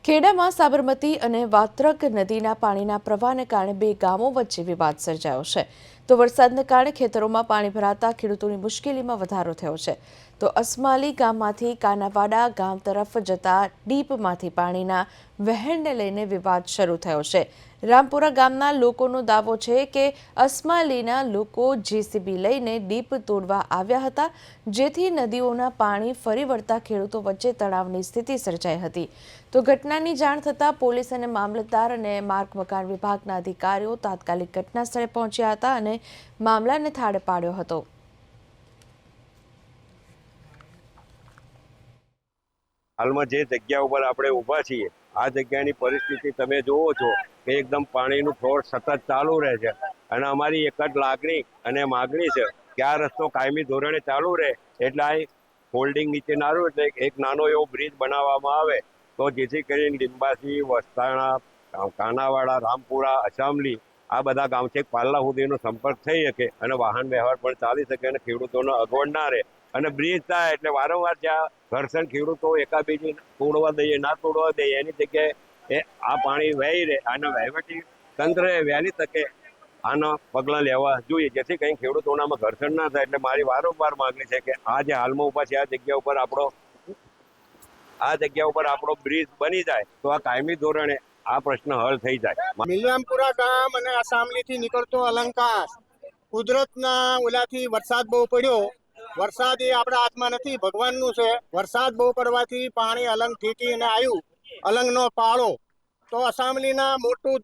ખેડામાં સાબરમતી અને વાત્રક નદીના પાણીના પ્રવાહને કારણે બે ગામો વચ્ચે વિવાદ સર્જાયો છે. તો વરસાદને કારણે ખેતરોમાં પાણી ભરાતા ખેડૂતોની મુશ્કેલીમાં વધારો થયો છે. તો અસમાલી ગામમાંથી કાનાવાડા ગામ તરફ જતા ડીપમાંથી પાણીના વહેણને લઈને વિવાદ શરૂ થયો છે. રામપુરા ગામના લોકોનો દાવો છે કે અસમાલીના લોકો જેસીબી લઈને ડીપ તોડવા આવ્યા હતા, જેથી નદીઓના પાણી ફરી વળતા ખેડૂતો વચ્ચે તણાવની સ્થિતિ સર્જાઈ હતી. તો ઘટનાની જાણ થતાં પોલીસ અને મામલતદાર અને માર્ગ મકાન વિભાગના અધિકારીઓ તાત્કાલિક ઘટના સ્થળે પહોંચ્યા હતા અને મામલાને થાળે પાડ્યો હતો. હાલમાં જે જગ્યા ઉપર આપણે ઊભા છીએ, આ જગ્યાની પરિસ્થિતિ તમે જોવો છો કે એકદમ પાણીનું ફ્લોર સતત ચાલુ રહે છે અને અમારી એક જ લાગણી અને માગણી છે કે આ રસ્તો કાયમી ધોરણે ચાલુ રહે, એટલે આ હોલ્ડિંગ નીચે નારું એટલે એક નાનો એવો બ્રિજ બનાવવામાં આવે, તો જેથી કરીને લીંબાસી, વસ્તાણા, કાનાવાડા, રામપુરા, અસામલી આ બધા ગામ છે પાલ્લા સુધીનો સંપર્ક થઈ શકે અને વાહન વ્યવહાર પણ ચાલી શકે અને ખેડૂતોનો અગવડ ના રહે. અને બ્રિજ થાય એટલે વારંવાર જ્યાં ઘર્ષણ ખેડૂતો એકાબીજી તોડવા દઈએ ના તોડવા દઈએ એની જગ્યાએ આ પાણી વહી રહે અને વહીવટી તંત્રએ વહેલી તકે આના પગલાં લેવા જોઈએ, જેથી કંઈ ખેડૂતોનામાં ઘર્ષણ ના થાય. એટલે મારી વારંવાર માંગણી છે કે આ જે હાલમાં ઉભા છે આ જગ્યા ઉપર આપણો બ્રિજ બની જાય તો આ કાયમી ધોરણે આ પ્રશ્ન હલ થઈ જાય. મિલરામપુરા ગામ અને અસામલીથી નીકળતો અલંકાસ કુદરતના ઓલાથી વરસાદ બહુ પડ્યો. વરસાદ એ આપણા હાથમાં નથી, ભગવાનનું છે. વરસાદ બહુ પડવાથી પાણી અલંગ ઠેકીને આવ્યું, અલંગનો પાળો. તો અસામલીના મોટું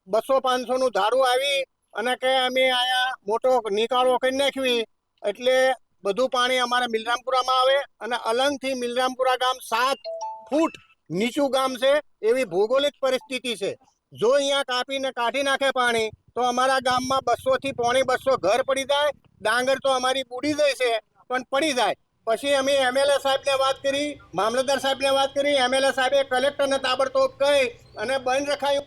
200-500 નું ધારું આવી અને કે અમે અહીંયા મોટો નિકાળો કરી નાખવી એટલે બધું પાણી અમારા મિલરામપુરામાં આવે અને અલંગથી મિલરામપુરા ગામ 7 ફૂટ નીચું ગામ છે. એવી ભૌગોલિક પરિસ્થિતિ છે. જો અહીંયા કાપીને કાઢી નાખે પાણી તો અમારા ગામમાં 200 થી 250 ઘર પડી જાય. ડાંગર તો અમારી બુડી જાય છે પણ પડી જાય. પછી અમે એમએલએ સાહેબને વાત કરી, મામલતદાર સાહેબને વાત કરી, એમએલએ સાહેબે કલેક્ટરને તાબડતોબ કહી અને બંધ રખાયું.